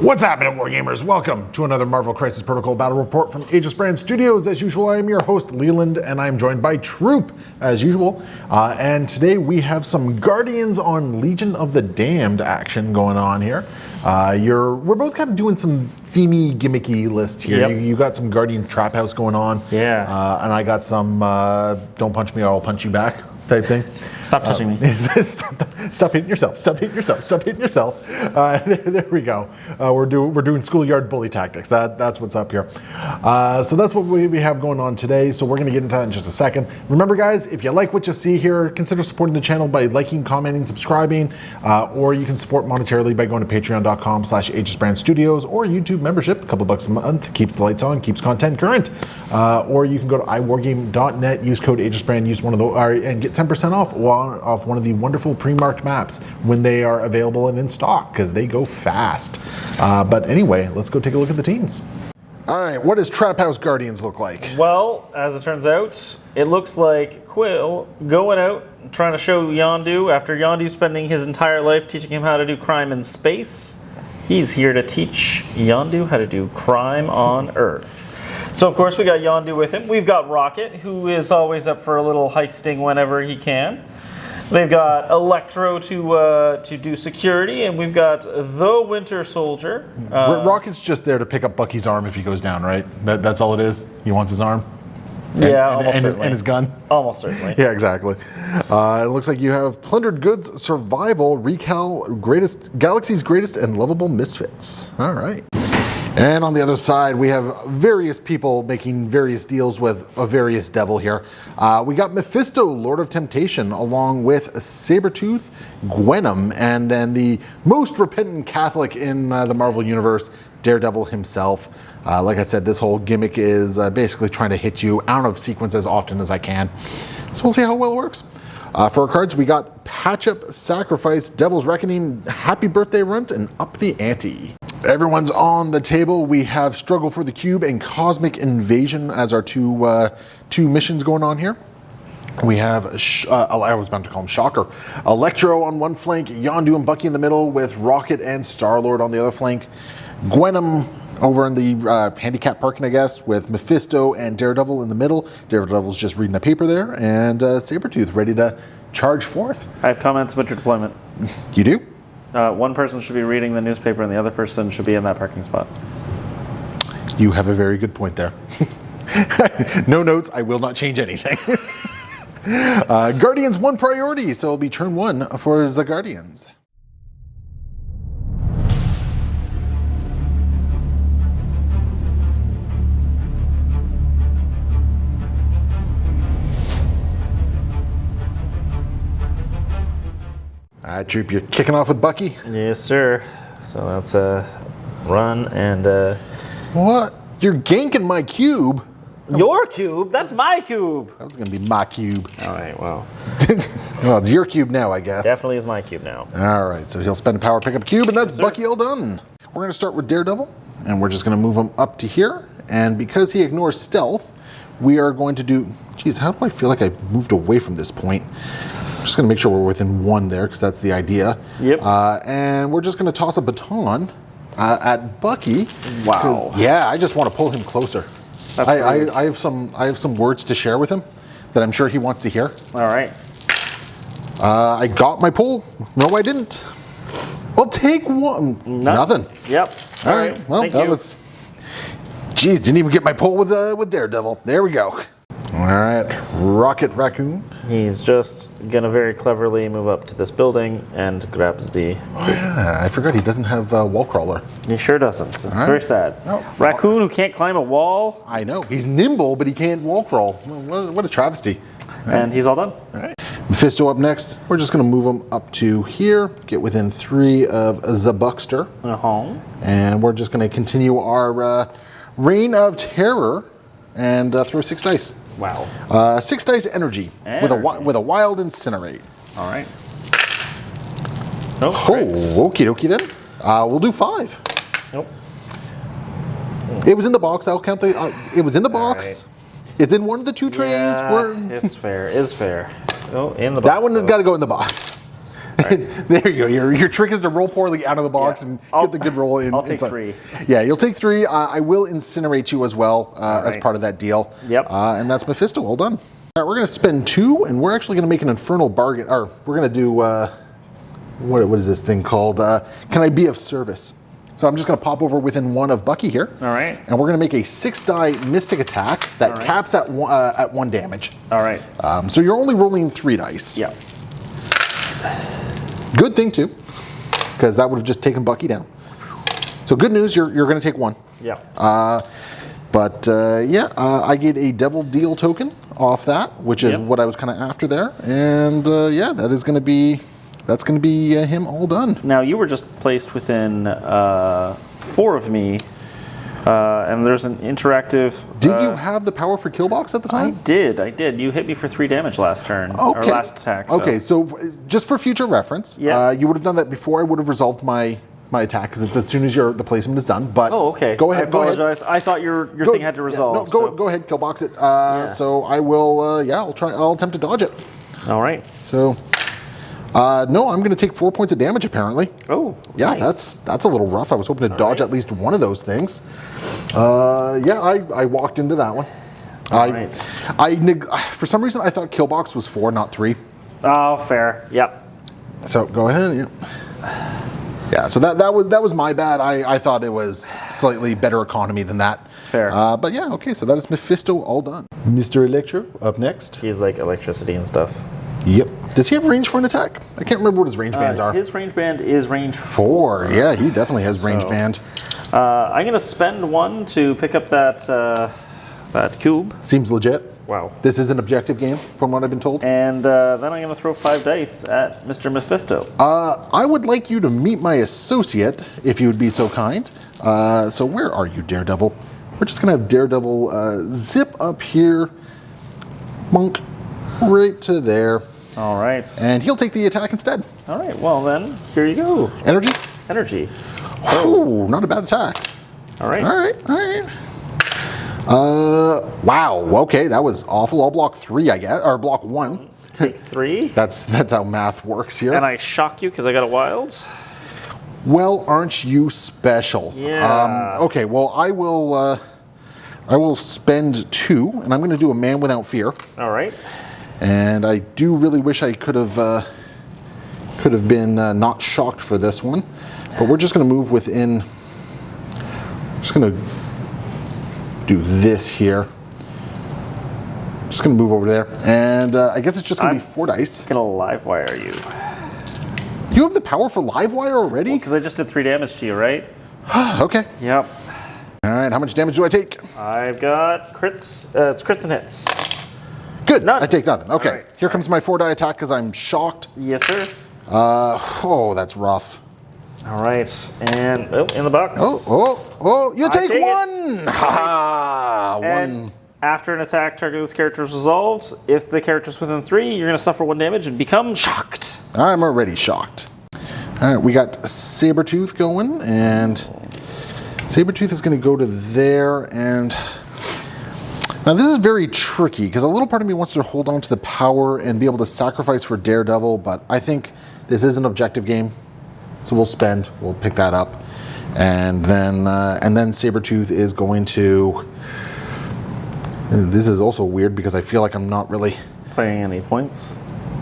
What's happening, Wargamers? Welcome to another Marvel Crisis Protocol Battle Report from Aegis Brand Studios. As usual, I am your host, Leland, and I'm joined by Troop, as usual. And today we have some Guardians on Legion of the Damned action going on here. We're both kind of doing some themey, gimmicky lists here. Yep. You got some Guardian Trap House going on. Yeah. And I got some don't punch me or I'll punch you back type thing. Stop touching me. Stop hitting yourself. Stop hitting yourself. Stop hitting yourself. There we go. We're doing schoolyard bully tactics. That's what's up here. So that's what we have going on today. So we're going to get into that in just a second. Remember, guys, if you like what you see here, consider supporting the channel by liking, commenting, subscribing, or you can support monetarily by going to patreon.com/AegisBrandStudios or YouTube membership. A couple bucks a month keeps the lights on, keeps content current. Or you can go to iwargame.net, use code AegisBrand, use one of the and get 10% off one of the wonderful pre-marked maps when they are available and in stock, because they go fast. But anyway, let's go take a look at the teams. All right, what does Trap House Guardians look like? Well, as it turns out, it looks like Quill going out and trying to show Yondu, after Yondu spending his entire life teaching him how to do crime in space, he's here to teach Yondu how to do crime on Earth. So, of course, we got Yondu with him. We've got Rocket, who is always up for a little heisting whenever he can. They've got Electro to do security, and we've got the Winter Soldier. Rocket's just there to pick up Bucky's arm if he goes down, right? That's all it is? He wants his arm? Almost certainly. And his gun? Almost certainly. Yeah, exactly. It looks like you have Plundered Goods, Survival, Recal, Galaxy's Greatest and Lovable Misfits. All right. And on the other side, we have various people making various deals with a various devil here. We got Mephisto, Lord of Temptation, along with Sabretooth, Gwenom, and then the most repentant Catholic in the Marvel Universe, Daredevil himself. Like I said, this whole gimmick is basically trying to hit you out of sequence as often as I can. So we'll see how well it works. For our cards, we got Patch Up, Sacrifice, Devil's Reckoning, Happy Birthday Runt, and Up the Ante. Everyone's on the table. We have Struggle for the Cube and Cosmic Invasion as our two missions going on here. We have, I was about to call him Shocker, Electro on one flank, Yondu and Bucky in the middle with Rocket and Star-Lord on the other flank. Gwenom over in the handicap parking, I guess, with Mephisto and Daredevil in the middle. Daredevil's just reading a paper there, and Sabretooth ready to charge forth. I have comments about your deployment. You do? One person should be reading the newspaper and the other person should be in that parking spot. You have a very good point there. No notes, I will not change anything. Guardians 1 priority, so it'll be turn 1 for the Guardians. All right, Troop, you're kicking off with Bucky? Yes, sir. So that's a run and... What? You're ganking my cube? Your cube? That's my cube! That was going to be my cube. All right, well. Well, it's your cube now, I guess. Definitely is my cube now. All right, so he'll spend a power pickup cube, and that's Bucky all done. We're going to start with Daredevil, and we're just going to move him up to here. And because he ignores stealth, we are going to do... Geez, how do I feel like I moved away from this point? I'm just going to make sure we're within 1 there, because that's the idea. Yep. And we're just going to toss a baton at Bucky. Wow. Yeah, I just want to pull him closer. I have some words to share with him that I'm sure he wants to hear. All right. I got my pull. No, I didn't. Well, take one. Nothing. Yep. All right. Well, that was... Geez, didn't even get my pull with Daredevil. There we go. All right, Rocket Raccoon. He's just gonna very cleverly move up to this building and grabs the... Oh, yeah, I forgot he doesn't have wall crawler. He sure doesn't. It's very sad. Oh. Raccoon who can't climb a wall. I know. He's nimble, but he can't wall crawl. What a travesty. And he's all done. All right. Mephisto up next. We're just going to move him up to here, get within 3 of the Buckster. And we're just going to continue our Reign of Terror and throw 6 dice. Wow. 6 dice energy. With a wild incinerate. All right. Okie dokie then. We'll do 5. Nope. It was in the box. I'll count the. It was in the box. Right. It's in one of the 2 trays. Yeah, it's fair. It's fair. Oh, in the box. That one has got to go in the box. There you go. Your trick is to roll poorly out of the box and get the good roll in. I'll take inside. 3. Yeah, you'll take 3. I will incinerate you as well as part of that deal. Yep. And that's Mephisto. All done. All right, we're going to spend 2, and we're actually going to make an infernal bargain. Or we're going to do, what is this thing called? Can I be of service? So I'm just going to pop over within 1 of Bucky here. All right. And we're going to make a 6-die mystic attack that caps at 1 damage. All right. So you're only rolling 3 dice. Yeah. Good thing too, because that would have just taken Bucky down. So good news, you're going to take 1. Yeah. I get a Devil Deal token off that, which is what I was kind of after there. And that's going to be him all done. Now you were just placed within 4 of me, and there's an interactive. Did you have the power for kill box at the time? I did. You hit me for 3 damage last turn, or last attack. So. Okay, so just for future reference, you would have done that before I would have resolved my attack, because it's as soon as the placement is done. But okay. Go ahead. I apologize. I thought your thing had to resolve. Go ahead, kill box it. So I will. I'll attempt to dodge it. All right. So. No, I'm going to take 4 points of damage, apparently. Oh, yeah, nice. that's a little rough. I was hoping to dodge at least one of those things. I walked into that one. For some reason, I thought kill box was 4, not 3. Oh, fair. Yep. So go ahead. Yeah. So that was my bad. I thought it was slightly better economy than that. Fair. But yeah, okay. So that is Mephisto all done. Mr. Electro up next. He's like electricity and stuff. Yep. Does he have range for an attack? I can't remember what his range bands are. His range band is range 4. Yeah, he definitely has range band. I'm going to spend 1 to pick up that cube. Seems legit. Wow. This is an objective game, from what I've been told. And then I'm going to throw 5 dice at Mr. Mephisto. I would like you to meet my associate, if you would be so kind. So where are you, Daredevil? We're just going to have Daredevil zip up here. Monk. Right to there. All right. And he'll take the attack instead. All right. Well, then, here you go. Energy? Energy. Oh, not a bad attack. All right. All right. Wow. Okay, that was awful. I'll block 3, I guess. Or block 1. Take 3. That's how math works here. And I shock you because I got a wild. Well, aren't you special? Yeah. Okay, well, I will spend 2, and I'm going to do a Man Without Fear. All right. And I do really wish I could have been not shocked for this one, but we're just going to move within. Just going to do this here. Just going to move over there, and I guess it's just going to be 4 dice. Gonna live wire you. You have the power for live wire already? Because I just did 3 damage to you, right? Okay. Yep. All right. How much damage do I take? I've got crits. It's crits and hits. Good. None. I take nothing. Okay. Right. Here comes my 4-die attack because I'm shocked. Yes, sir. Oh, that's rough. All right. And in the box. Oh! You take take 1. Ha! And 1. after an attack, target this character is resolved. If the character's within 3, you're going to suffer 1 damage and become shocked. I'm already shocked. All right, we got Sabretooth going, and Sabretooth is going to go to there, and now this is very tricky because a little part of me wants to hold on to the power and be able to sacrifice for Daredevil, but I think this is an objective game, so we'll pick that up, and then Sabretooth is going to. This is also weird because I feel like I'm not really Playing any points.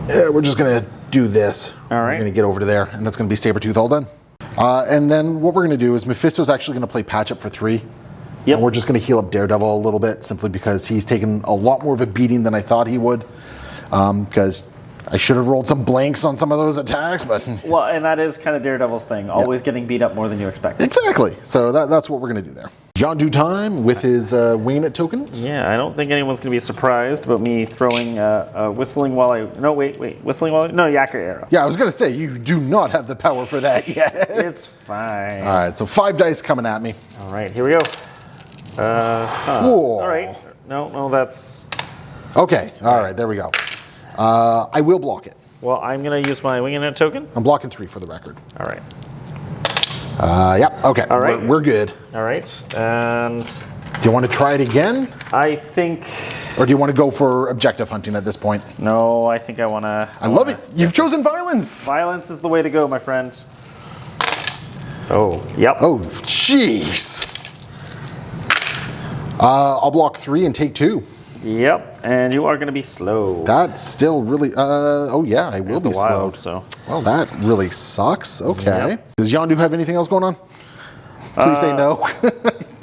We're just going to do this. All right. We're going to get over to there, and that's going to be Sabretooth all done. And then what we're going to do is Mephisto's actually going to play patch up for 3. Yep. And we're just going to heal up Daredevil a little bit, simply because he's taken a lot more of a beating than I thought he would. Because I should have rolled some blanks on some of those attacks, but... Well, and that is kind of Daredevil's thing. Always getting beat up more than you expect. Exactly. So that's what we're going to do there. Yondu time with his winging it tokens. Yeah, I don't think anyone's going to be surprised about me throwing whistling while I... No, wait. Whistling while I... No, Yacker Arrow. Yeah, I was going to say, you do not have the power for that yet. It's fine. All right, so 5 dice coming at me. All right, here we go. All right. No, that's... Okay, all right, there we go. I will block it. Well, I'm going to use my winging it token. I'm blocking 3 for the record. All right. Yep, okay, All right. we're good. All right, and... Do you want to try it again? I think Or do you want to go for objective hunting at this point? No, I think I want to... I love it. You've chosen violence. Violence is the way to go, my friend. Oh, yep. Oh, jeez. I'll block 3 and take 2. Yep, and you are going to be slow. That's still really... oh, yeah, I will be slowed. So. Well, that really sucks. Okay. Yep. Does Yondu have anything else going on? Please say no.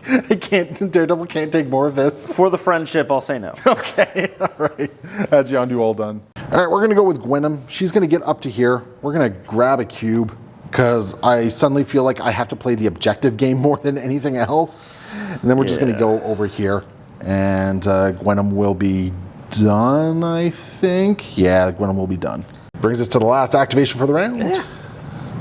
I can't. Daredevil can't take more of this. For the friendship, I'll say no. Okay, all right. That's Yondu all done. All right, we're going to go with Gwenem. She's going to get up to here. We're going to grab a cube because I suddenly feel like I have to play the objective game more than anything else. And then we're just going to go over here. And Gwenem will be done, I think. Yeah, Gwenem will be done. Brings us to the last activation for the round. Yeah.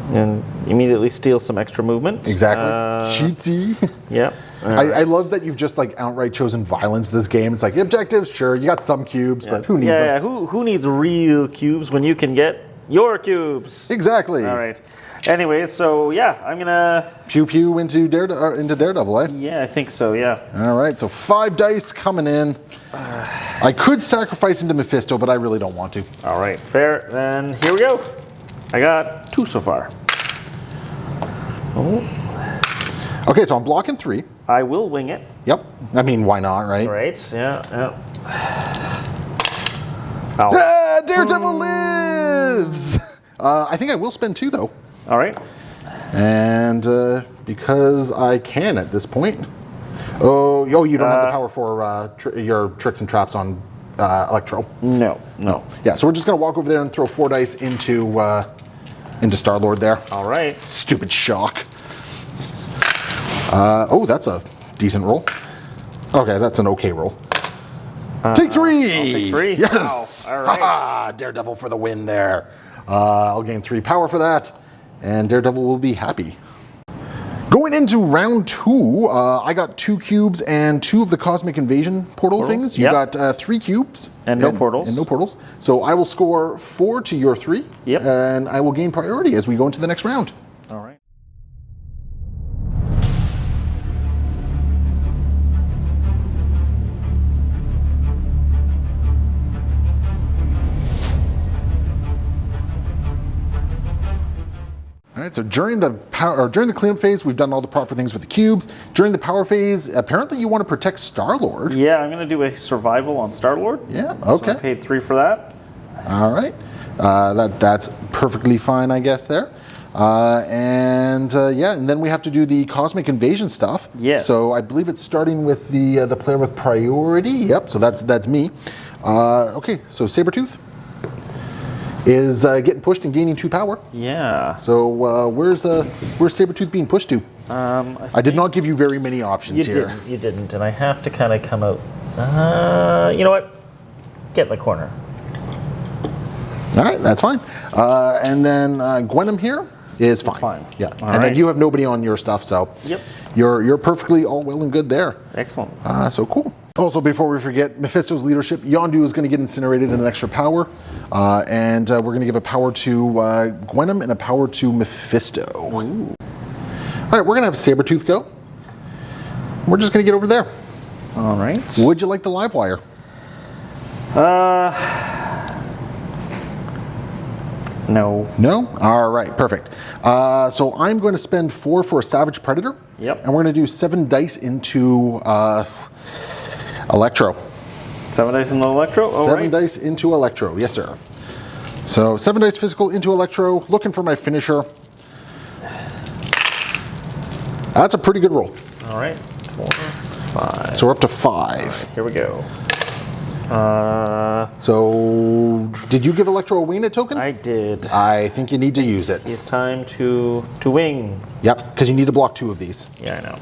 And immediately steal some extra movement. Exactly. Cheatsy. Yep. I love that you've just like outright chosen violence this game. It's like objectives, sure, you got some cubes, but who needs them? Yeah, who needs real cubes when you can get your cubes? Exactly. All right. Anyway, so yeah, I'm gonna pew pew into Daredevil, eh? Yeah, I think so. Yeah. All right, so 5 dice coming in. I could sacrifice into Mephisto, but I really don't want to. All right, fair. Then here we go. I got 2 so far. Oh. Okay, so I'm blocking 3. I will wing it. Yep. I mean, why not, right? Right. Yeah. Ah, Daredevil lives. I think I will spend 2 though. All right. And because I can at this point. Oh, you don't have the power for your tricks and traps on Electro. No. Yeah, so we're just gonna walk over there and throw 4 dice into Star-Lord there. All right. Stupid shock. Oh, that's a decent roll. Okay, that's an okay roll. Take 3. I'll take 3. Yes. Wow. All right. Ha-ha, Daredevil for the win there. I'll gain 3 power for that, and Daredevil will be happy. Going into round 2, I got 2 cubes and 2 of the Cosmic Invasion portal things. You got 3 cubes. And no portals. And no portals. So I will score 4 to your 3. Yep. And I will gain priority as we go into the next round. All right. All right, so during the cleanup phase, we've done all the proper things with the cubes. During the power phase, apparently you want to protect Star-Lord. Yeah, I'm going to do a survival on Star-Lord. Yeah, okay. So I paid 3 for that. All right. That's perfectly fine, I guess, there. And then we have to do the Cosmic Invasion stuff. Yes. So I believe it's starting with the player with priority. Yep, so that's me. Okay, so Sabretooth is getting pushed and gaining 2 power. Yeah. So where's Sabretooth being pushed to? I did not give you very many options here. You didn't, and I have to kind of come out. You know what? Get in the corner. All right, that's fine. And then Gwenem here is fine. Yeah, All then you have nobody on your stuff, so Yep. you're perfectly all well and good there. Excellent. So cool. Also, before we forget, Mephisto's leadership, Yondu is going to get incinerated in an extra power, and we're going to give a power to Gwenem and a power to Mephisto. Ooh. All right, we're going to have Sabretooth go. We're just going to get over there. All right. Would you like the live wire? No. No? All right, perfect. So I'm going to spend 4 for a Savage Predator. Yep. And we're going to do 7 dice into Electro. 7 dice into Electro? All 7 right. dice into Electro, yes sir. So 7 dice physical into Electro, looking for my finisher. That's a pretty good roll. All right. 4, 5. So we're up to 5. Here we go. So did you give Electro a wing it token? I did. I think you need to use it. It's time to wing. Yep, because you need to block 2 of these. Yeah, I know.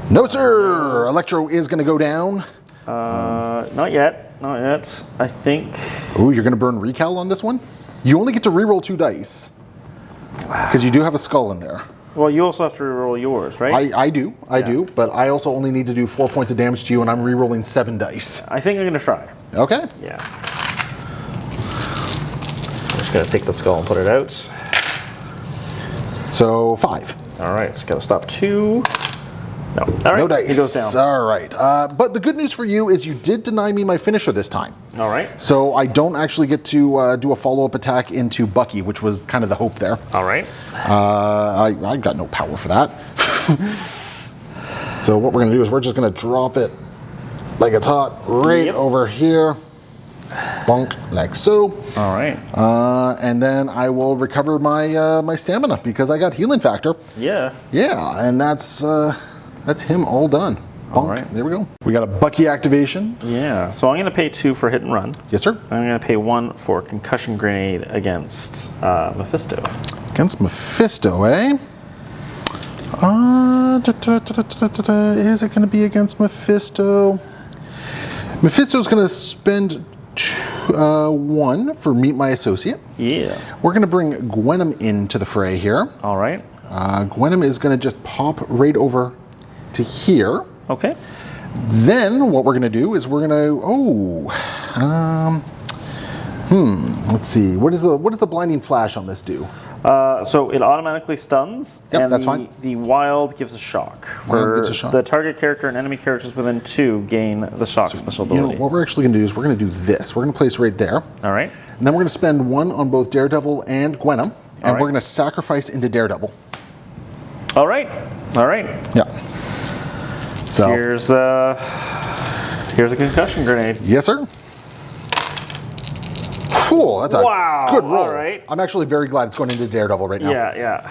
No sir! Electro is going to go down. Not yet. Not yet. I think. Ooh, you're going to burn Recal on this one? You only get to reroll 2 dice. Because you do have a skull in there. Well, you also have to reroll yours, right? I do, but I also only need to do 4 points of damage to you, and I'm rerolling 7 dice. I think I'm going to try. Okay. Yeah. I'm just going to take the skull and put it out. So 5. All right, just got to stop 2. No. All right. No dice. He goes down. All right. But the good news for you is you did deny me my finisher this time. All right. So I don't actually get to do a follow-up attack into Bucky, which was kind of the hope there. All right. I got no power for that. So what we're going to do is we're just going to drop it like it's hot right over here. Bonk, like so. All right. And then I will recover my my stamina because I got healing factor. Yeah. Yeah, and that's him all done. Bonk. All right. There we go. We got a Bucky activation. Yeah. So I'm going to pay 2 for hit and run. Yes, sir. I'm going to pay 1 for concussion grenade against Mephisto. Against Mephisto, eh? Is it going to be against Mephisto? Mephisto's going to spend 1 for meet my associate. Yeah. We're going to bring Gwenum into the fray here. All right. Gwenum is going to just pop right over to here. Okay. Then what we're going to do is we're going to let's see. What does the blinding flash on this do? So it automatically stuns. Yep, and that's fine. The wild gives a shock. Wild gives a shock. The target character and enemy characters within 2 gain the shock special You know, ability. what we're actually going to do is we're going to do this. We're going to place right there. All right. And then we're going to spend 1 on both Daredevil and Gwenum. And right. we're going to sacrifice into Daredevil. All right. All right. Yeah. So Here's a concussion grenade. yes, sir. Whew, that's a Wow, good roll. all right. I'm actually very glad it's going into Daredevil right now. Yeah.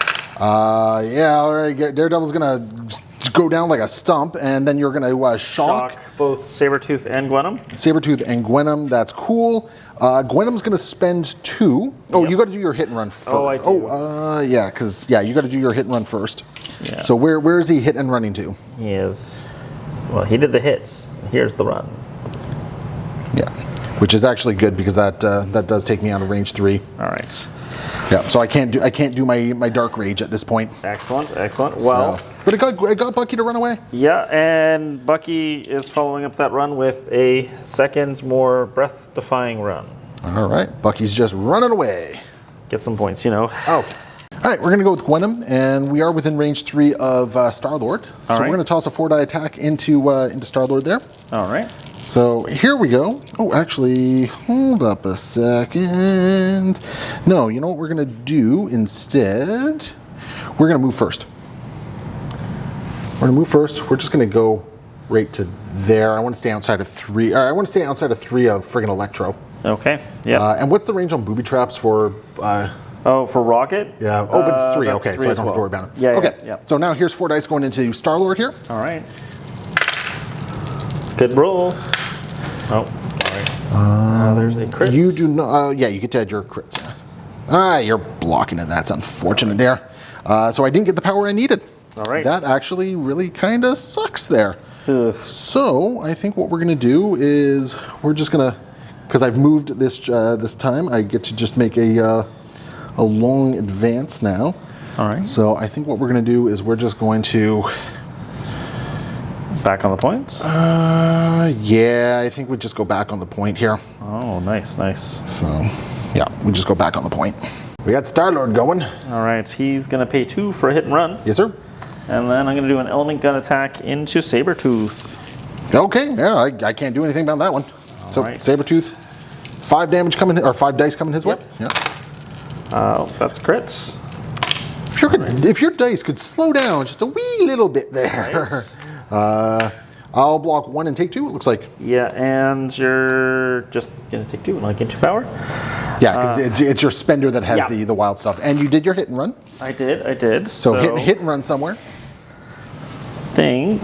Yeah, all right. Daredevil's going to go down like a stump, and then you're going to shock both Sabretooth and Gwenum. Sabretooth and Gwenum. That's cool. Gwenum's going to spend 2. Oh, Yep. you got to do your hit and run first. Oh, I do. Yeah, because you got to do your hit and run first. Yeah. So where is he hit and running to? He is. Well, he did the hits. Here's the run. Yeah, which is actually good because that does take me out of range 3. All right. Yeah, so I can't do my dark rage at this point. Excellent. Well, But it got Bucky to run away. yeah, and Bucky is following up that run with a second more breath-defying run. All right, Bucky's just running away. Get some points, you know. Oh. All right, we're going to go with Gwenum, and we are within range 3 of Star-Lord. So right. we're going to toss a 4-die attack into Star-Lord there. All right. So here we go. Oh, actually, hold up a second. No, you know what we're going to do instead? We're going to move first. We're just going to go right to there. I want to stay outside of 3. I want to stay outside of 3 of friggin' Electro. Okay. Yeah. And what's the range on booby traps for... For Rocket? Yeah. Oh, but it's 3. That's Okay, 3 so I as don't have to well. worry about it. Yeah, okay. yeah. So now here's 4 dice going into Star-Lord here. All right. Good roll. Oh, all right. There's a crit. You do not... yeah, you get to add your crits. You're blocking it. That's unfortunate there. So I didn't get the power I needed. All right. That actually really kind of sucks there. Ugh. So I think what we're going to do is we're just going to... Because I've moved this this time, I get to just make a long advance now. All right. So I think what we're going to do is we're just going to... Back on the points? Yeah, I think we just go back on the point here. Oh, nice. So, yeah, we just go back on the point. We got Star-Lord going. All right, he's going to pay 2 for a hit and run. Yes, sir. And then I'm going to do an element gun attack into Sabretooth. Okay, yeah, I can't do anything about that one. So, right. Sabretooth, 5 damage coming, or 5 dice coming his way. Yep. Yeah. That's crits. If your dice could slow down just a wee little bit there. Right. I'll block 1 and take 2, it looks like. Yeah, and you're just going to take 2 and not get 2 power? Yeah, because it's your spender that has yeah. the wild stuff. And you did your hit and run. I did. So hit and run somewhere. Think.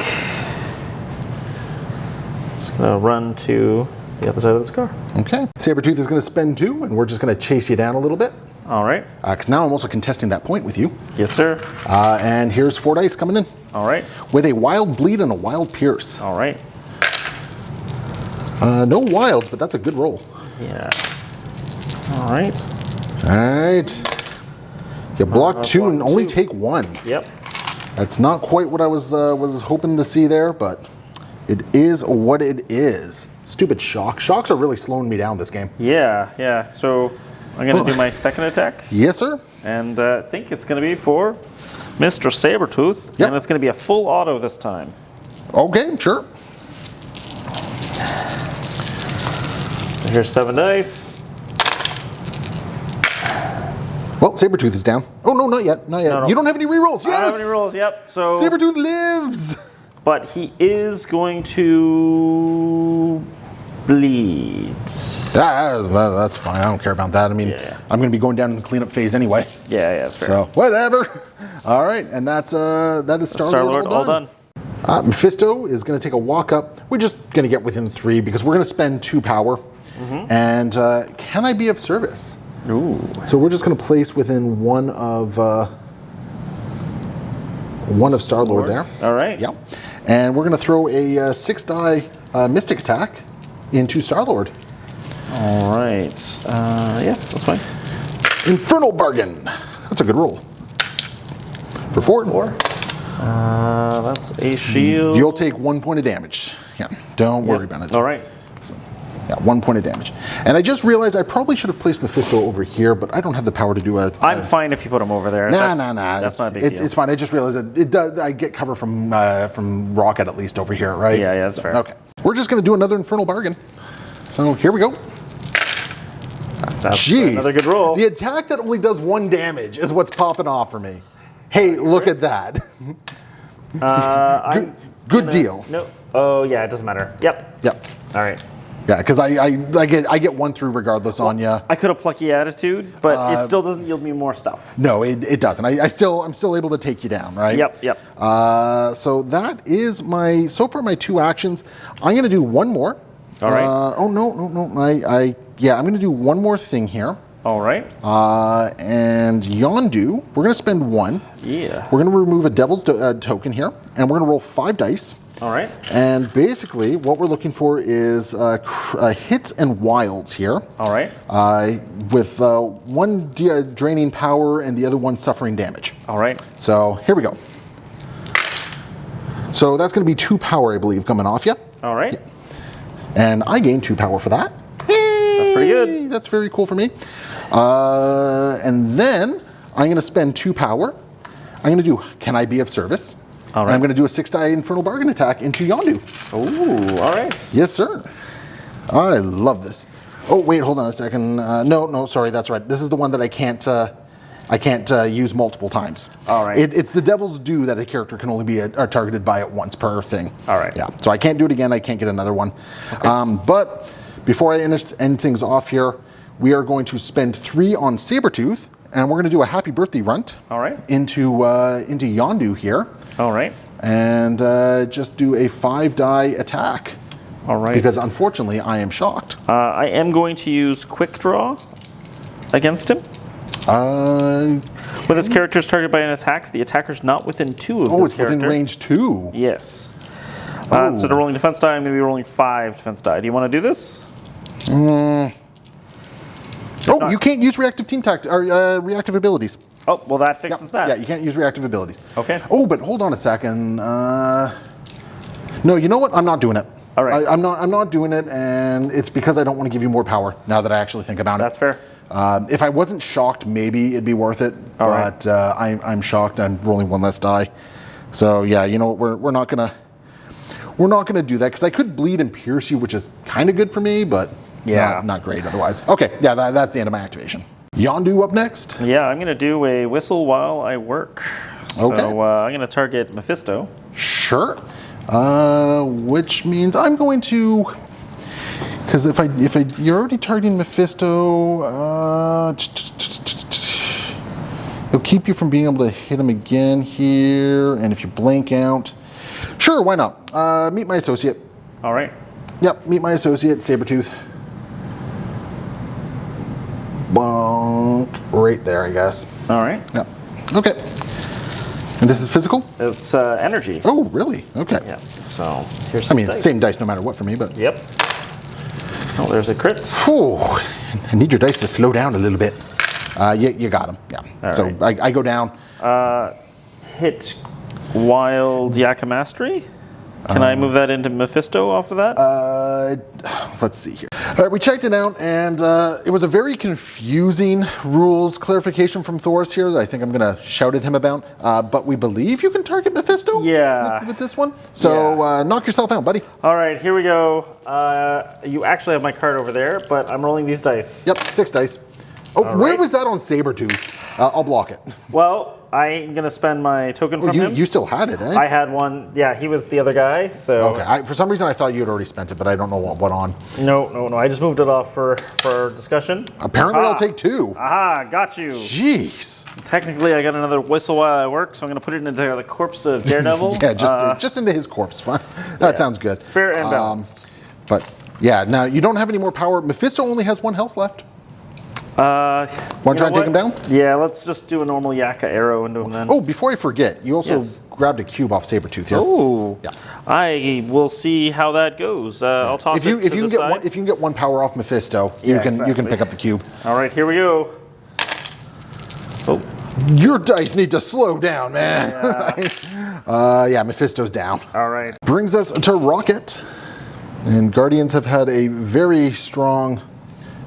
Just going to run to the other side of this car. Okay. Sabretooth is going to spend 2, and we're just going to chase you down a little bit. All right. Because now I'm also contesting that point with you. Yes, sir. And here's 4 dice coming in. All right. With a wild bleed and a wild pierce. All right. No wilds, but that's a good roll. Yeah. All right. All right. You block 2 and only take 1. Yep. That's not quite what I was hoping to see there, but it is what it is. Stupid shock. Shocks are really slowing me down this game. Yeah. So I'm going to do my second attack. Yes, sir. And I think it's going to be for Mr. Sabretooth, Yep. and it's going to be a full auto this time. Okay, sure. Here's 7 dice. Well, Sabretooth is down. Oh, no, not yet. Not yet. No. You don't have any rerolls. Yes! I don't have any rolls, yep. So, Sabretooth lives! but he is going to bleed. That's fine. I don't care about that. I mean, Yeah. I'm going to be going down in the cleanup phase anyway. Yeah, that's fair. So, whatever. All right, and that is Star-Lord all done. Mephisto is going to take a walk up. We're just going to get within 3 because we're going to spend 2 power. And can I be of service? Ooh. So we're just going to place within one of Star-Lord there. All right. Yep. And we're going to throw a 6-die Mystic attack into Star-Lord. All right. Yeah, that's fine. Infernal Bargain. That's a good roll. For 4. 4. That's a shield. You'll take 1 point of damage. Yeah, don't worry about it. All right. So, yeah, 1 point of damage. And I just realized I probably should have placed Mephisto over here, but I don't have the power to do a... I'm fine if you put him over there. Nah. That's not a big deal. It's fine. I just realized that it does. I get cover from Rocket at least over here, right? Yeah, that's fair. Okay. We're just going to do another Infernal Bargain. So here we go. That's Jeez. another good roll. The attack that only does 1 damage is what's popping off for me. Hey, look at that. Good deal. No. Oh yeah, it doesn't matter. Yep. Yep. All right. Yeah, because I get 1 through regardless on you. I could have Plucky Attitude, but it still doesn't yield me more stuff. No, it doesn't. I'm still able to take you down, right? Yep. So that is so far my 2 actions. I'm going to do 1 more. All right. Oh no. I'm going to do 1 more thing here. All right. And Yondu, we're going to spend 1. Yeah. We're going to remove a Devil's token here, and we're going to roll 5 dice. All right. And basically, what we're looking for is hits and wilds here. All right. With 1 draining power and the other 1 suffering damage. All right. So here we go. So that's going to be 2 power, I believe, coming off you. All right. Yeah. And I gain 2 power for that. That's pretty good. That's very cool for me. And then I'm going to spend 2 power. I'm going to do Can I Be of Service? All right. And I'm going to do a 6-die Infernal Bargain attack into Yondu. Ooh, all right. Yes, sir. I love this. Oh, wait, hold on a second. No, sorry, that's right. This is the one that I can't use multiple times. All right. It's the Devil's Due that a character can only be targeted by it once per thing. All right. Yeah, so I can't do it again. I can't get another one. Okay. But before I end things off here, we are going to spend 3 on Sabretooth, and we're going to do a Happy Birthday runt. All right. Into Yondu here. All right. And just do a 5-die attack. All right. Because unfortunately, I am shocked. I am going to use Quick Draw against him. When this character is targeted by an attack, the attacker's not within 2 of this it's character. within range 2. Yes. Instead of rolling defense die, I'm going to be rolling 5 defense die. Do you want to do this? You can't use reactive team reactive abilities. Oh, well, that fixes that. Yeah, you can't use reactive abilities. Okay. Oh, but hold on a second. No, you know what? I'm not doing it. All right. I'm not doing it, and it's because I don't want to give you more power. Now that I actually think about it. That's fair. If I wasn't shocked, maybe it'd be worth it. But I'm shocked. I'm rolling 1 less die. So yeah, you know what? We're not gonna do that because I could bleed and pierce you, which is kind of good for me, but not great otherwise. Okay, yeah, that's the end of my activation. Yondu up next. Yeah, I'm going to do a whistle while I work. So Okay. I'm going to target Mephisto. Sure. Which means I'm going to, because if you're already targeting Mephisto, it'll keep you from being able to hit him again here. And if you blank out, sure, why not? Meet my associate. All right. Yep, meet my associate, Sabretooth. Bonk, right there, I guess. All right. Yep. Okay. And this is physical? It's energy. Oh, really? Okay. Yeah. So here's I some mean, dice. same dice no matter what for me, but. Yep. Oh, there's a crit. Whew. I need your dice to slow down a little bit. You got them. Yeah. All so right. I go down. Hit Wild Yakka Mastery. Can I move that into Mephisto off of that? Let's see here. All right, we checked it out, and it was a very confusing rules clarification from Thoris here that I think I'm going to shout at him about. But we believe you can target Mephisto with this one. So knock yourself out, buddy. All right, here we go. You actually have my card over there, but I'm rolling these dice. Yep, 6 dice. Oh, where was that on Sabretooth? I'll block it. Well, I'm going to spend my token from him. You still had it, eh? I had one. Yeah, he was the other guy, so... Okay, for some reason I thought you had already spent it, but I don't know what on. No. I just moved it off for discussion. Apparently I'll take 2. Aha, got you. Jeez. Technically, I got another whistle while I work, so I'm going to put it into the corpse of Daredevil. Yeah, just into his corpse. Fine. That sounds good. Fair and balanced. But, yeah, now you don't have any more power. Mephisto only has 1 health left. Want to try and take him down? Yeah, let's just do a normal Yakka arrow into him then. Oh, before I forget, you also grabbed a cube off Sabretooth here. Oh, yeah. I will see how that goes. I'll toss if you it to can the side. if you can get 1 power off Mephisto, you can pick up the cube. All right, here we go. Oh, your dice need to slow down, man. Yeah, Mephisto's down. All right. Brings us to Rocket, and Guardians have had a very strong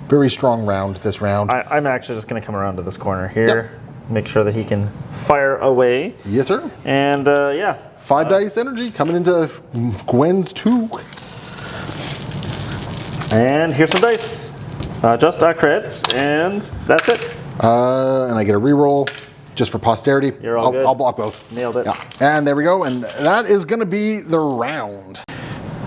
round this round. I'm actually just going to come around to this corner here, make sure that he can fire away. Yes, sir. And 5 dice energy coming into Gwen's 2. And here's some dice. Just crits, and that's it. And I get a reroll just for posterity. You're all good. I'll block both. Nailed it. Yeah. And there we go. And that is going to be the round.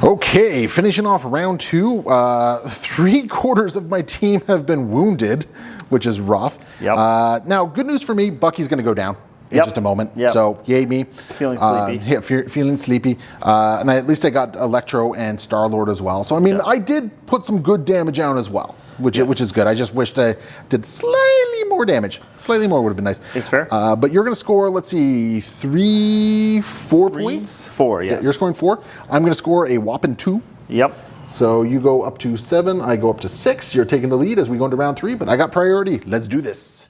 Okay, finishing off round 2. 3/4 of my team have been wounded, which is rough. Yep. Now, good news for me, Bucky's going to go down in just a moment. Yep. So, yay me. Feeling sleepy. Yeah, feeling sleepy. And at least I got Electro and Star-Lord as well. So, I mean, I did put some good damage out as well, which is good. I just wished I did slightly more damage. Slightly more would have been nice. It's fair. But you're going to score, let's see, 4 points? 4, yes. Yeah, you're scoring 4. I'm going to score a whopping 2. Yep. So you go up to 7, I go up to 6. You're taking the lead as we go into round 3, but I got priority. Let's do this.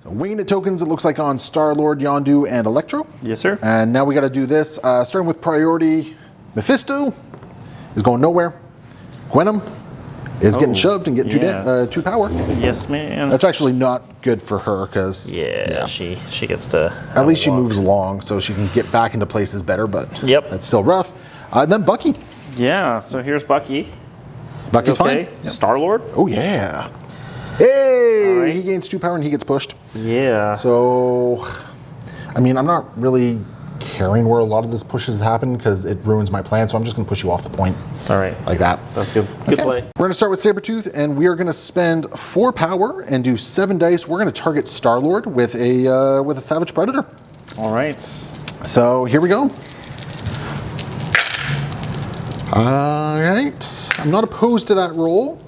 So winging it tokens, it looks like on Star-Lord, Yondu, and Electro. Yes, sir. And now we got to do this. Starting with priority, Mephisto is going nowhere. Gwenum is getting shoved and getting 2 power. Yes, man. That's actually not good for her because she gets to. At least she moves along, so she can get back into places better. But that's still rough. And then Bucky. Yeah. So here's Bucky. Bucky's fine. Yep. Star-Lord. Oh yeah. Hey, right. He gains 2 power and he gets pushed. Yeah. So, I mean, I'm not really caring where a lot of this pushes happen because it ruins my plan. So I'm just going to push you off the point. All right. Like that. That's good. Good play. We're going to start with Sabretooth, and we are going to spend 4 power and do 7 dice. We're going to target Star-Lord with a Savage Predator. All right. So here we go. All right. I'm not opposed to that roll.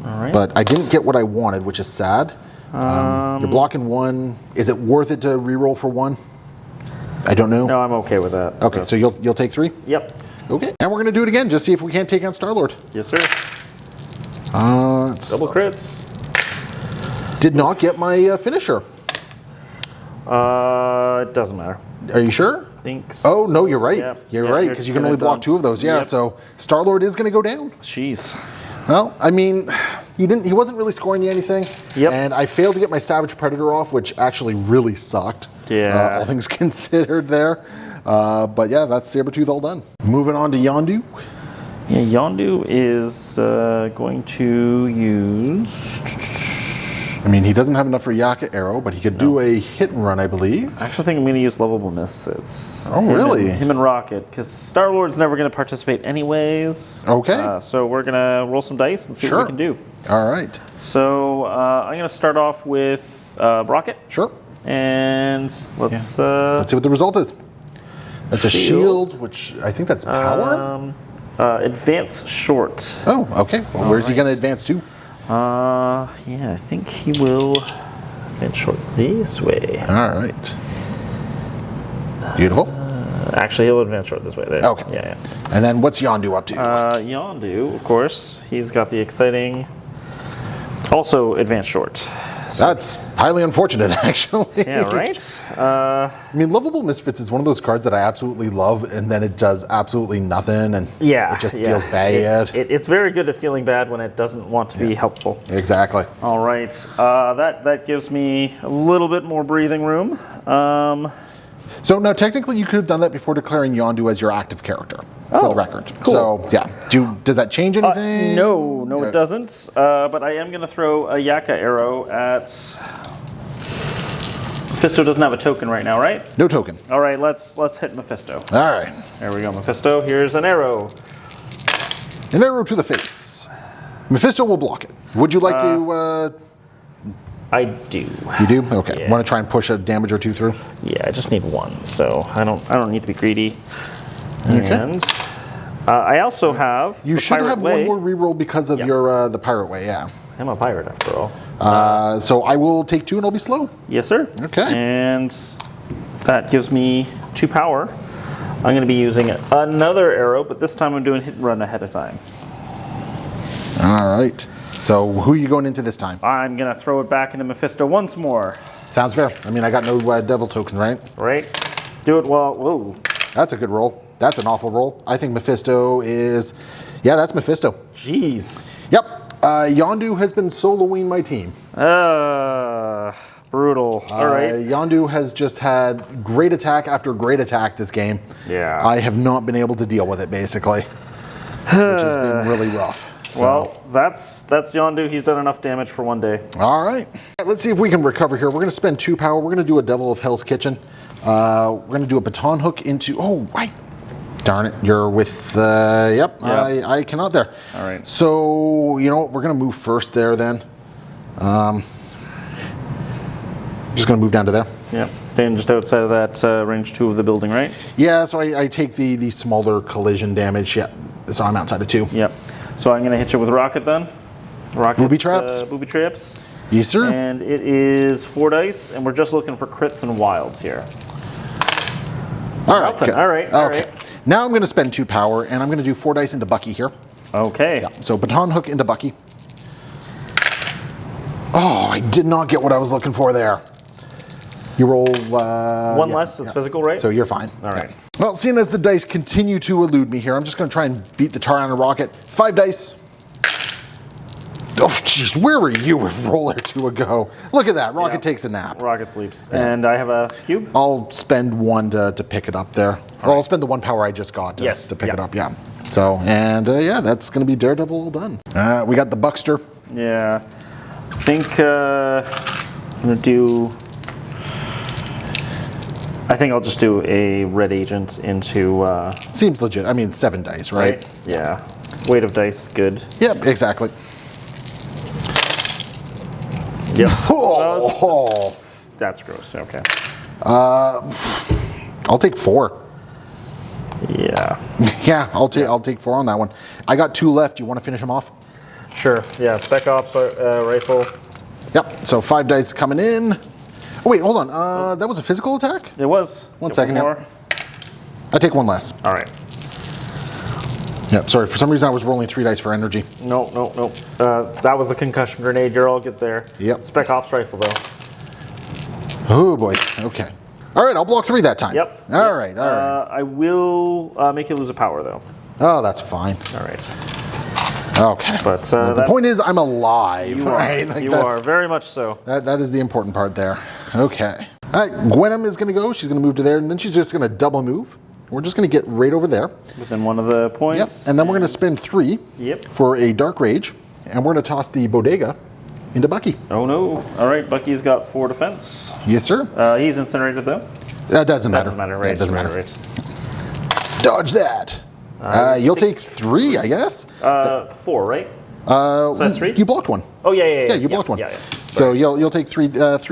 All right. But I didn't get what I wanted, which is sad. You're blocking 1. Is it worth it to reroll for 1? I don't know. No, I'm okay with that. Okay, so you'll take 3? Yep. Okay. And we're going to do it again, just see if we can't take out Star-Lord. Yes, sir. Double crits. Did not get my finisher. It doesn't matter. Are you sure? I think so. Oh, no, you're right. Yep. You're right, because you can only block 2 of those. Yeah, so Star-Lord is going to go down. Jeez. Well, I mean, he wasn't really scoring you anything. Yep. And I failed to get my Savage Predator off, which actually really sucked. Yeah. All things considered there. But yeah, that's Sabretooth all done. Moving on to Yondu. Yeah, Yondu is going to use... I mean, he doesn't have enough for Yakka Arrow, but he could do a hit and run, I believe. I actually think I'm going to use lovable misfits. Oh, really? Him and Rocket, because Star-Lord's never going to participate anyways. Okay. So we're going to roll some dice and see what we can do. All right. So I'm going to start off with Rocket. Sure. And let's see what the result is. That's a shield, which I think that's power. Advance short. Oh, okay. Well, where's he going to advance to? Yeah, I think he will advance short this way. All right. Beautiful. Actually, he'll advance short this way. There. Okay. Yeah. And then what's Yondu up to? Yondu, of course, he's got the exciting. Also, advance short. That's highly unfortunate, actually. Yeah, right? I mean, Lovable Misfits is one of those cards that I absolutely love, and then it does absolutely nothing, and it just feels bad. It's very good at feeling bad when it doesn't want to be helpful. Exactly. All right. That gives me a little bit more breathing room. So now, technically, you could have done that before declaring Yondu as your active character, for the record. Cool. So, yeah. Does that change anything? No, it doesn't. But I am going to throw a Yaka arrow at... Mephisto doesn't have a token right now, right? No token. All right, let's hit Mephisto. All right. There we go, Mephisto. Here's an arrow. An arrow to the face. Mephisto will block it. Would you like to... I do. You do? Okay. Yeah. Want to try and push a damage or two through? Yeah, I just need one, so I don't need to be greedy. Okay. And I also have. You should Pirate have Way. one more reroll because of your the Pirate Way, yeah. I'm a pirate after all. So I will take 2 and I'll be slow. Yes, sir. Okay. And that gives me 2 power. I'm going to be using another arrow, but this time I'm doing hit and run ahead of time. All right. So who are you going into this time? I'm going to throw it back into Mephisto once more. Sounds fair. I mean, I got no devil token, right? Right. Do it while... Whoa. That's a good roll. That's an awful roll. I think Mephisto is... Yeah, that's Mephisto. Jeez. Yep. Yondu has been soloing my team. Brutal. All right. Yondu has just had great attack after great attack this game. Yeah. I have not been able to deal with it, basically. Which has been really rough. So. Well, that's Yondu. He's done enough damage for one day. All right. Let's see if we can recover here. We're going to spend 2 power. We're going to do a Devil of Hell's Kitchen. We're going to do a baton hook into... Oh, right. Darn it. You're with... Yep. I cannot there. All right. So, you know what? We're going to move first there then. I'm just going to move down to there. Yep. Staying just outside of that range 2 of the building, right? Yeah, so I take the smaller collision damage. Yeah. So I'm outside of 2. Yep. So I'm going to hit you with rocket then. Rocket, booby traps. Booby traps. Yes, sir. And it is 4 dice, and we're just looking for crits and wilds here. All right. Nothing. Good. All right. All okay. right. Now I'm going to spend 2 power, and I'm going to do 4 dice into Bucky here. Okay. Yeah. So baton hook into Bucky. Oh, I did not get what I was looking for there. You roll... 1 less. It's physical, right? So you're fine. All right. Yeah. Well, seeing as the dice continue to elude me here, I'm just going to try and beat the tar on a rocket. 5 dice. Oh, jeez, where were you a roll or 2 ago? Look at that. Rocket takes a nap. Rocket sleeps. Yeah. And I have a cube? I'll spend 1 to pick it up there. Well, I'll spend the 1 power I just got to pick it up, yeah. So, and yeah, that's going to be Daredevil all done. We got the Buckster. Yeah. I think I'm going to do... I think I'll just do a red agent into... Seems legit. I mean, 7 dice, right? Yeah. Weight of dice, good. Yep, exactly. Yep. Oh. That's gross, okay. I'll take 4. Yeah. Yeah, I'll take 4 on that one. I got 2 left. You want to finish them off? Sure. Yeah, Spec Ops rifle. Yep, so 5 dice coming in. Oh, wait, hold on. That was a physical attack? It was. One second more. here. I take 1 less. All right. Yep, sorry. For some reason, I was rolling 3 dice for energy. No. That was the concussion grenade. You're all good there. Yep. Spec Ops rifle, though. Oh, boy. Okay. All right, I'll block 3 that time. Yep. All right. I will make you lose a power, though. Oh, that's fine. All right. Okay. But the point is, I'm alive, right? Like you are, very much so. That is the important part there. Okay. All right, Gwenum is going to go. She's going to move to there, and then she's just going to double move. We're just going to get right over there. Within 1 of the points. Yep. And then we're going to spend 3 for a Dark Rage, and we're going to toss the Bodega into Bucky. Oh, no. All right, Bucky's got 4 defense. Yes, sir. He's incinerated, though. That doesn't matter. Doesn't matter, right? Yeah, it doesn't matter. Right. Dodge that. You'll take 3, I guess. 4, right? So that's 3? You blocked 1. Oh, yeah. Yeah, you blocked 1. Yeah. So you'll take 3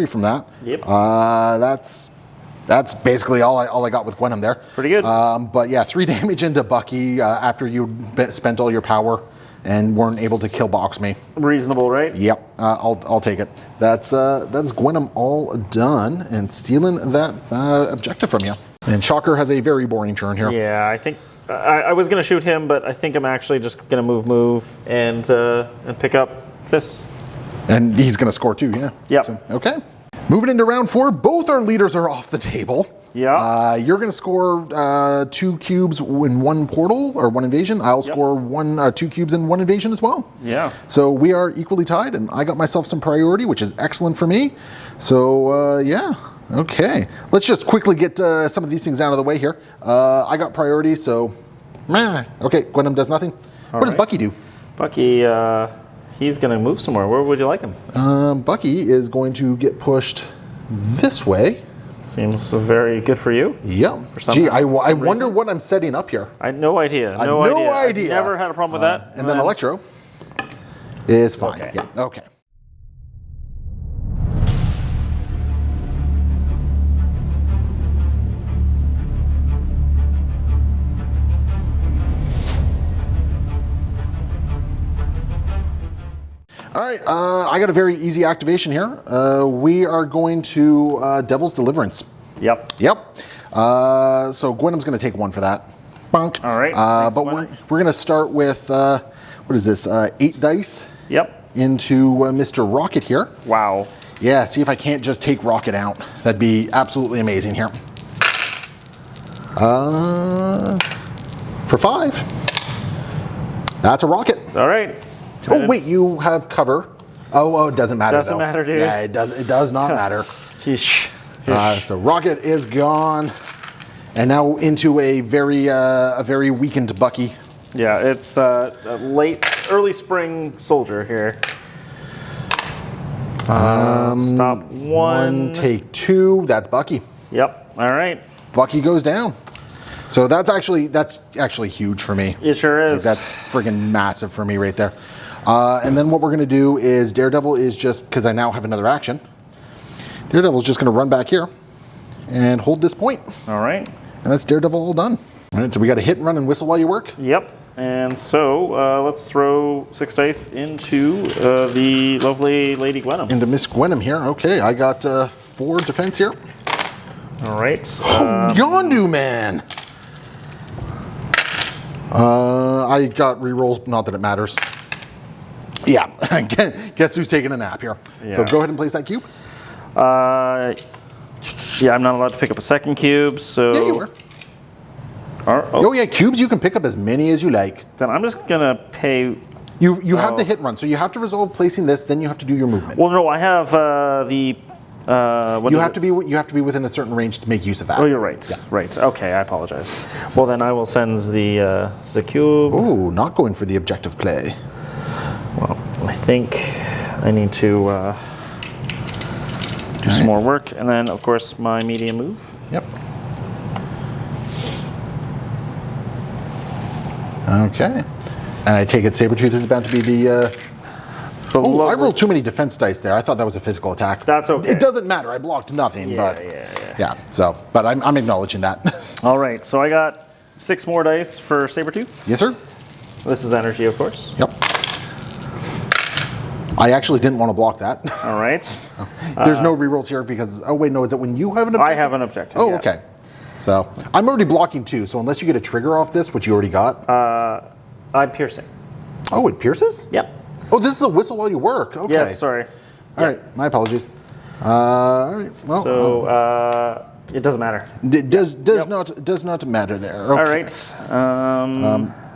from that. Yep. That's basically all I got with Gwenum there. Pretty good. But yeah, 3 damage into Bucky after you spent all your power and weren't able to kill box me. Reasonable, right? Yep, I'll take it. That's Gwenum all done and stealing that objective from you. And Shocker has a very boring turn here. Yeah, I think I was going to shoot him, but I think I'm actually just going to move and pick up this. And he's going to score too, yeah. Yep. So, okay. Moving into round 4, both our leaders are off the table. Yeah. You're going to score 2 cubes in 1 portal or 1 invasion. I'll score 2 cubes in 1 invasion as well. Yeah. So we are equally tied, and I got myself some priority, which is excellent for me. So yeah. Okay. Let's just quickly get some of these things out of the way here. I got priority, so meh. Okay. Gwenham does nothing. What does Bucky do? Bucky, he's going to move somewhere. Where would you like him? Bucky is going to get pushed this way. Seems very good for you. Yeah. Gee, I wonder what I'm setting up here. I had no idea. No idea. I've never had a problem with that. And then Electro is fine. Okay. Yeah. Okay. All right, I got a very easy activation here. We are going to Devil's Deliverance. Yep. Yep. So Gwenham's going to take 1 for that. Bonk. All right. But we're going to start with, what is this, 8 dice Yep. into Mr. Rocket here. Wow. Yeah, see if I can't just take Rocket out. That'd be absolutely amazing here. For 5. That's a Rocket. All right. Oh wait, you have cover. Oh, it doesn't matter. Doesn't matter, dude. Yeah, it does. It does not matter. Sheesh. So Rocket is gone, and now into a very weakened Bucky. Yeah, it's a early spring soldier here. Stop 1. Take 2. That's Bucky. Yep. All right. Bucky goes down. So that's actually huge for me. It sure is. Like, that's friggin' massive for me right there. And then what we're going to do is Daredevil is just, because I now have another action, Daredevil's just going to run back here and hold this point. All right. And that's Daredevil all done. All right, so we got to hit and run and whistle while you work. Yep. And so let's throw 6 dice into the lovely Lady Gwenham. Into Miss Gwenham here. Okay, I got 4 defense here. All right. Yondu, man! I got rerolls, not that it matters. Yeah, guess who's taking a nap here? Yeah. So go ahead and place that cube. Yeah, I'm not allowed to pick up a second cube, so... Yeah, you were. Oh yeah, cubes you can pick up as many as you like. Then I'm just gonna pay... You have the hit and run, so you have to resolve placing this, then you have to do your movement. Well, no, I have the... you have to be within a certain range to make use of that. Oh, you're right. Yeah. Right. Okay, I apologize. Well, then I will send the cube. Ooh, not going for the objective play. Well, I think I need to do some more work, and then, of course, my medium move. Yep. Okay. And I take it Sabretooth is about to be the... Oh, I rolled too many defense dice there. I thought that was a physical attack. That's okay. It doesn't matter. I blocked nothing, but... Yeah, so, but I'm acknowledging that. All right, so I got 6 more dice for Sabretooth. Yes, sir. This is energy, of course. Yep. I actually didn't want to block that. All right. There's no rerolls here because... Oh, wait, no. Is it when you have an objective? I have an objective, Oh, yeah. okay. So, I'm already blocking 2, so unless you get a trigger off this, which you already got... I'm piercing. Oh, it pierces? Yep. Oh, this is a whistle while you work. Okay. Yes, sorry. All right, my apologies. All right, well... So, it doesn't matter. It does not matter there. Okay. All right.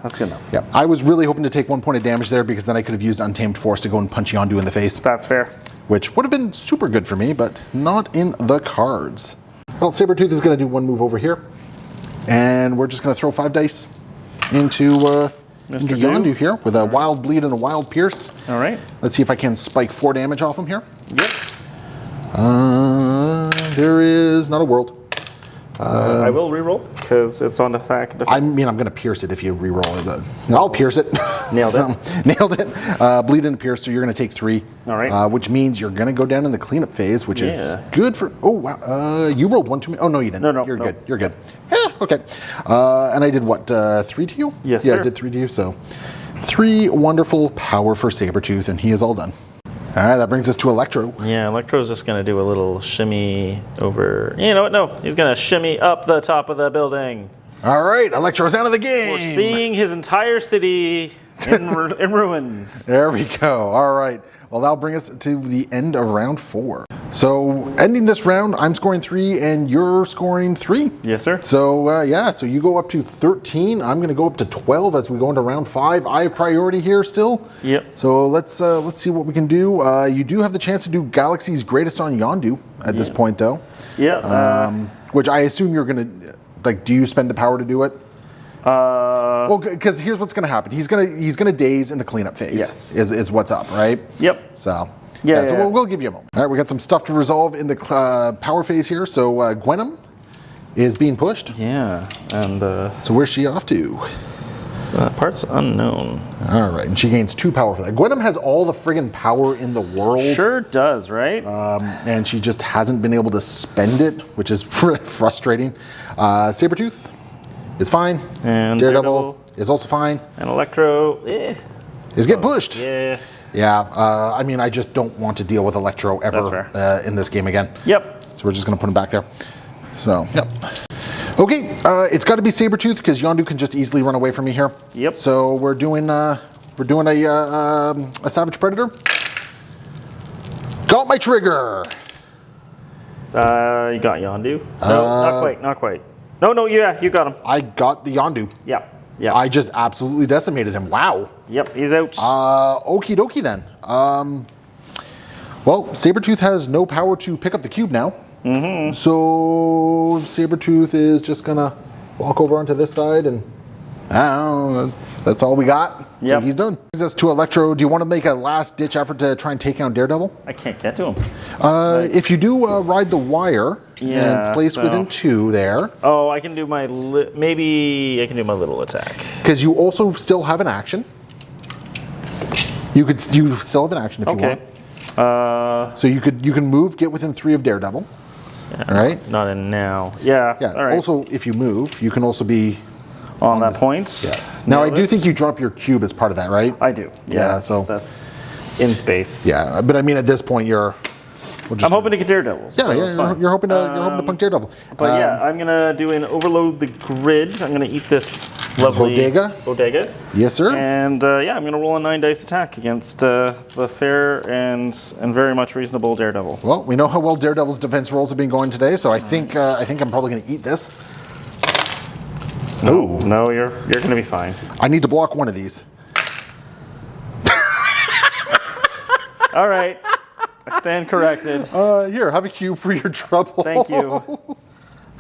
That's good enough. Yeah, I was really hoping to take 1 point of damage there because then I could have used Untamed Force to go and punch Yondu in the face. That's fair. Which would have been super good for me, but not in the cards. Well, Sabretooth is going to do 1 move over here. And we're just going to throw 5 dice into Yondu here with a Wild Bleed and a Wild Pierce. All right. Let's see if I can spike 4 damage off him here. Yep. There is not a world. I will reroll because it's on attack. Defense. I mean, I'm going to pierce it if you reroll it. But I'll pierce it. Nailed it. Nailed it. Bleed and pierce, so you're going to take 3. All right. Which means you're going to go down in the cleanup phase, which is good for... Oh, wow. You rolled 1 too many. Oh, no, you didn't. No. You're good. You're good. Yeah, okay. And I did what, 3 to you? Yes, yeah, sir. I did 3 to you, so 3 wonderful power for Sabretooth, and he is all done. All right, that brings us to Electro. Yeah, Electro's just going to do a little shimmy over. You know what? No, he's going to shimmy up the top of the building. All right, Electro's out of the game. We're seeing his entire city in ruins. There we go. All right. Well, that'll bring us to the end of round 4. So, ending this round, I'm scoring 3 and you're scoring 3. Yes, sir. So, yeah, so you go up to 13. I'm going to go up to 12 as we go into round 5. I have priority here still. Yep. So, let's see what we can do. You do have the chance to do Galaxy's Greatest on Yondu at this point, though. Yeah. Which I assume you're going to, like, do you spend the power to do it? Well, because here's what's going to happen. He's gonna daze in the cleanup phase. Yes. Is what's up, right? Yep. So Yeah. So we'll give you a moment. All right, we got some stuff to resolve in the power phase here. So Gwenum is being pushed. Yeah. And So where's she off to? part's unknown. All right, and she gains 2 power for that. Gwenum has all the friggin' power in the world. Sure does, right? And she just hasn't been able to spend it, which is frustrating. Sabretooth is fine. And Daredevil is also fine. And Electro, Is getting pushed. Yeah. Yeah, I mean, I just don't want to deal with Electro That's ever fair. in this game again. Yep. So we're just going to put him back there. So, yep. Okay, it's got to be Sabretooth because Yondu can just easily run away from me here. Yep. So we're doing a Savage Predator. Got my trigger. You got Yondu? No, not quite. No, yeah, you got him. I got the Yondu. Yeah. I just absolutely decimated him. Wow. Yep, he's out. Okie dokie then. Well, Sabretooth has no power to pick up the cube now. Mm-hmm. So Sabretooth is just going to walk over onto this side and I don't know, that's all we got. Yep. So he's done. Brings us to Electro. Do you want to make a last-ditch effort to try and take down Daredevil? I can't get to him. If you do ride the wire and place within 2 there. Oh, I can do my maybe I can do my little attack. Because you also still have an action. You still have an action if you want. So you can move, get within 3 of Daredevil. Yeah, all right. Not in now. Yeah. Yeah. All right. Also, if you move, you can also be on that point. Yeah. Now I do think you drop your cube as part of that, right? I do. Yeah. So that's in space. Yeah, but I mean at this point I'm hoping to get Daredevil. Yeah, so you're hoping to punk Daredevil. But yeah, I'm gonna do an overload the grid. I'm gonna eat this lovely bodega. Yes, sir. And yeah, I'm gonna roll a 9 dice attack against the fair and very much reasonable Daredevil. Well, we know how well Daredevil's defense rolls have been going today, so I think I'm probably gonna eat this. No, you're gonna be fine. I need to block one of these. All right. I stand corrected. Here, have a cube for your trouble. Thank you.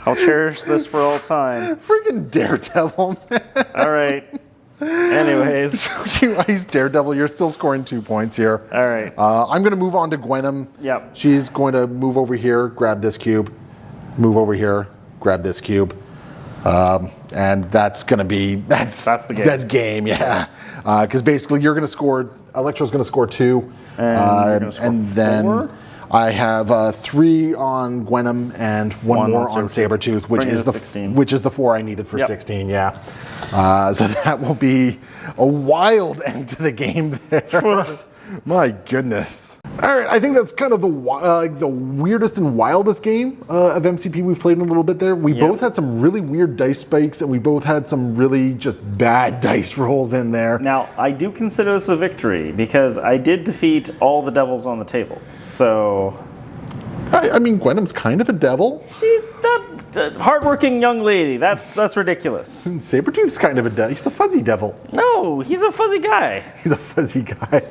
I'll cherish this for all time. Freaking Daredevil, man. All right. Anyways. So he's Daredevil. You're still scoring 2 points here. All right. I'm going to move on to Gwenum. Yep. She's going to move over here, grab this cube. Move over here, grab this cube. And that's going to be, that's the game. That's game, yeah. Because basically you're going to score, Electro's going to score 2. And then 4? I have 3 on Gwenum and one more on Sabretooth, which is the 4 I needed for 16, yeah. So that will be a wild end to the game there. My goodness. All right, I think that's kind of the weirdest and wildest game of MCP we've played in a little bit there. We both had some really weird dice spikes, and we both had some really just bad dice rolls in there. Now, I do consider this a victory because I did defeat all the devils on the table. So, I mean, Gwenum's kind of a devil. Hardworking young lady. That's ridiculous. Sabretooth's kind of a devil. He's a fuzzy devil. No, he's a fuzzy guy. He's a fuzzy guy.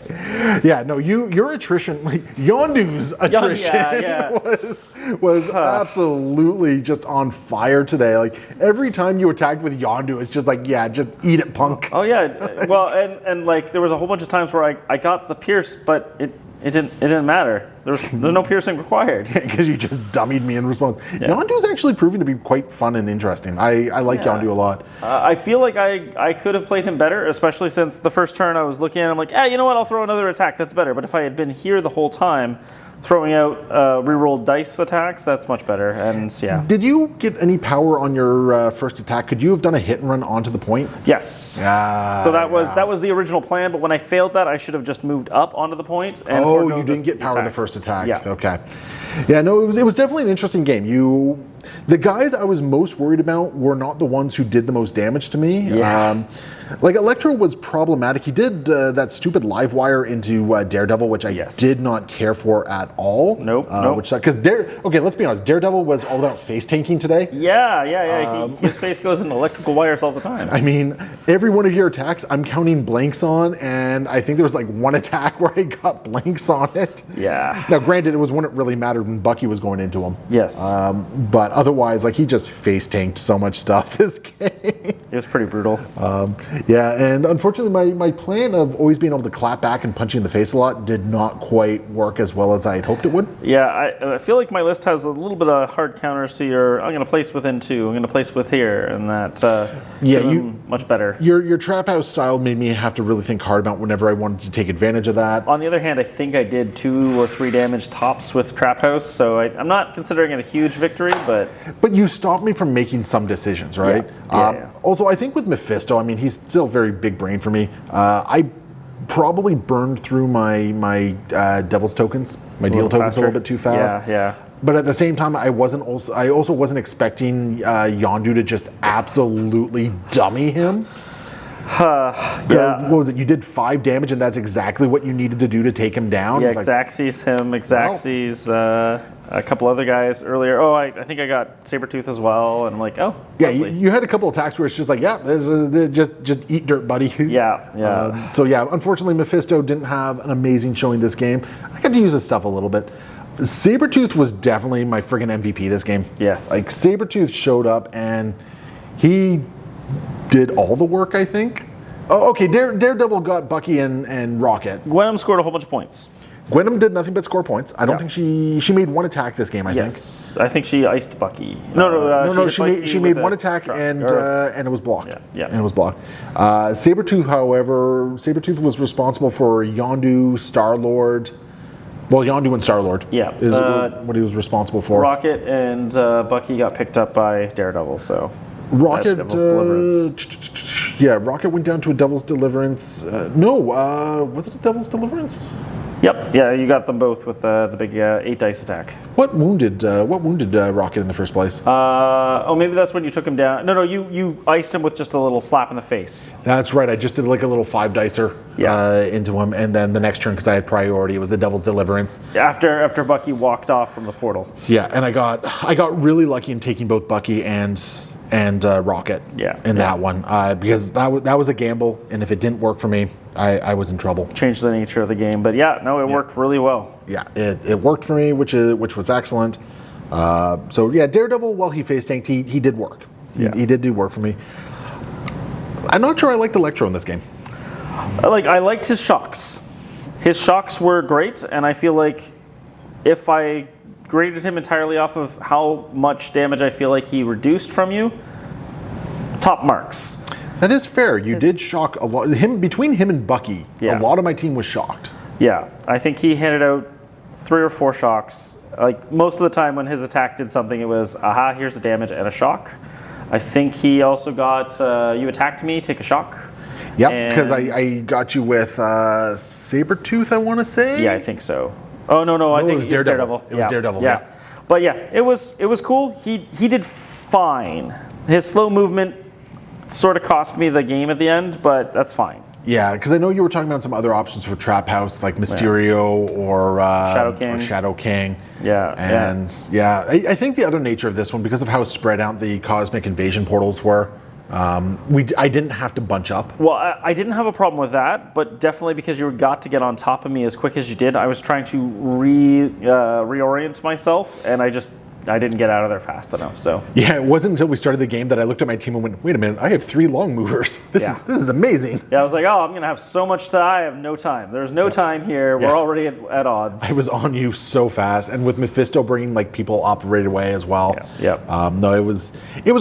Yeah, no, your attrition, Yondu's attrition was absolutely just on fire today. Like every time you attacked with Yondu, it's just like, yeah, just eat it, punk. Oh yeah. Well, and like there was a whole bunch of times where I got the pierce, but it didn't matter. There's no piercing required. Because you just dummied me in response. Yondu is actually proving to be quite fun and interesting. I like Yondu a lot. I feel like I could have played him better, especially since the first turn I was looking at him like, you know what, I'll throw another attack, that's better. But if I had been here the whole time, throwing out rerolled dice attacks, that's much better. And yeah. Did you get any power on your first attack? Could you have done a hit and run onto the point? Yes. So that was the original plan, but when I failed that, I should have just moved up onto the point. And you didn't get power in the first attack. Yeah. Okay. Yeah, no, it was definitely an interesting game. The guys I was most worried about were not the ones who did the most damage to me. Yeah. Like Electro was problematic. He did that stupid live wire into Daredevil, which I did not care for at all. Nope. Which because okay, let's be honest. Daredevil was all about face tanking today. Yeah. His face goes in electrical wires all the time. I mean, every one of your attacks, I'm counting blanks on, and I think there was like one attack where I got blanks on it. Yeah. Now, granted, it was when it really mattered when Bucky was going into him. Yes. But otherwise, like he just face tanked so much stuff this game. It was pretty brutal. Yeah, and unfortunately, my plan of always being able to clap back and punch you in the face a lot did not quite work as well as I had hoped it would. Yeah, I feel like my list has a little bit of hard counters to your, I'm going to place within 2, I'm going to place with here, and that much better. Your trap house style made me have to really think hard about whenever I wanted to take advantage of that. On the other hand, I think I did 2 or 3 damage tops with trap house, so I'm not considering it a huge victory, but... But you stopped me from making some decisions, right? Yeah. Also, I think with Mephisto, I mean, he's still very big brain for me. I probably burned through my Devil's tokens, my deal tokens a little bit too fast. Yeah. But at the same time, I also wasn't expecting Yondu to just absolutely dummy him. What was it? You did 5 damage, and that's exactly what you needed to do to take him down. Yeah, Xaxes him, Xaxes a couple other guys earlier. Oh, I think I got Sabretooth as well, and I'm like, oh. Yeah, you had a couple attacks where it's just like, just eat dirt, buddy. Yeah. So yeah, unfortunately, Mephisto didn't have an amazing showing this game. I got to use his stuff a little bit. Sabretooth was definitely my friggin' MVP this game. Yes. Like, Sabretooth showed up, and he did all the work, I think. Oh, okay, Daredevil got Bucky and Rocket. Gwenom scored a whole bunch of points. Gwenom did nothing but score points. I don't think she made one attack this game, I think. Yes, I think she iced Bucky. No, she made one attack and it was blocked. Yeah. And it was blocked. Sabretooth, however, was responsible for Yondu, Star-Lord. Well, Yondu and Star-Lord is what he was responsible for. Rocket and Bucky got picked up by Daredevil, so... Rocket, Devil's Deliverance. Rocket went down to a Devil's Deliverance. Was it a Devil's Deliverance? Yep, yeah, you got them both with the big 8 dice attack. What wounded Rocket in the first place? Maybe that's when you took him down. No, you iced him with just a little slap in the face. That's right. I just did like a little 5 dicer into him, and then the next turn, because I had priority, it was the Devil's Deliverance. After Bucky walked off from the portal. Yeah, and I got really lucky in taking both Bucky and Rocket in that one, because that was a gamble, and if it didn't work for me, I was in trouble. Changed the nature of the game, but it worked really well. Yeah, it worked for me, which was excellent. So yeah, Daredevil, while he face tanked, he did work. He did do work for me. I'm not sure I liked Electro in this game. I liked his shocks. His shocks were great, and I feel like if I graded him entirely off of how much damage I feel like he reduced from you, top marks. That is fair. You did shock a lot. Between him and Bucky, a lot of my team was shocked. Yeah, I think he handed out 3 or 4 shocks. Like, most of the time when his attack did something, it was, aha, here's the damage and a shock. I think he also got, you attacked me, take a shock. Yep, because I got you with Sabretooth, I want to say? Yeah, I think so. Oh, no, I think it was Daredevil. It was Daredevil, yeah. But yeah, it was cool. He did fine. His slow movement sort of cost me the game at the end, but that's fine. Yeah, because I know you were talking about some other options for Trap House, like Mysterio or Shadow King. I think the other nature of this one, because of how spread out the Cosmic Invasion portals were, I didn't have to bunch up. Well, I didn't have a problem with that, but definitely because you got to get on top of me as quick as you did, I was trying to reorient myself, and I just I didn't get out of there fast enough. So Yeah, it wasn't until we started the game that I looked at my team and went, wait a minute, I have 3 long movers. This is amazing. yeah, I was like, oh, I'm gonna have so much time. I have no time. There's no time here. We're already at odds. I was on you so fast, and with Mephisto bringing like people up right away as well. No, it was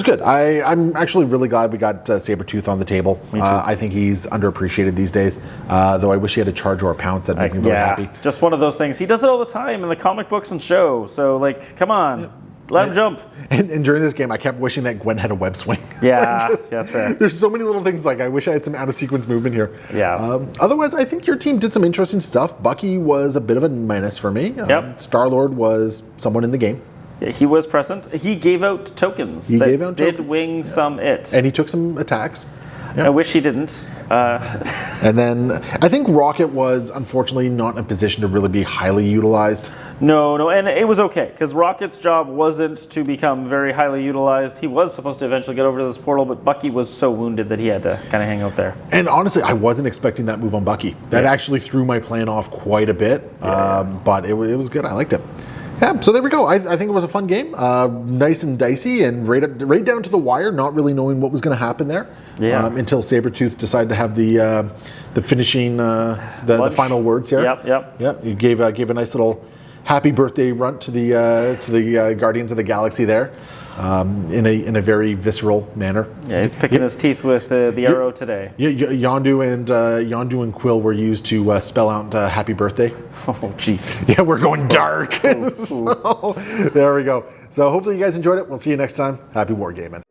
good. I'm actually really glad we got Sabretooth on the table. Me too. I think he's underappreciated these days. Though I wish he had a charge or a pounce. That made me very happy. Just one of those things. He does it all the time in the comic books and show. So like, come on. Let him jump. And during this game, I kept wishing that Gwen had a web swing. Yeah, that's fair. There's so many little things like I wish I had some out of sequence movement here. Yeah. Otherwise, I think your team did some interesting stuff. Bucky was a bit of a menace for me. Star-Lord was someone in the game. Yeah, he was present. He gave out tokens. Did wing some it. And he took some attacks. I wish he didn't. And then I think Rocket was unfortunately not in a position to really be highly utilized. No, and it was okay because Rocket's job wasn't to become very highly utilized. He was supposed to eventually get over to this portal, but Bucky was so wounded that he had to kind of hang out there. And honestly, I wasn't expecting that move on Bucky. That actually threw my plan off quite a bit, but it was good. I liked it. Yeah, so there we go. I think it was a fun game. Nice and dicey and right down to the wire, not really knowing what was going to happen there. Yeah. Until Sabretooth decided to have the finishing, the final words here. Yep. You gave a nice little happy birthday runt to the Guardians of the Galaxy there, in a very visceral manner. Yeah, he's picking his teeth with the arrow today. Yeah, Yondu and Quill were used to spell out happy birthday. Oh, jeez. Yeah, we're going dark. So, there we go. So hopefully you guys enjoyed it. We'll see you next time. Happy wargaming.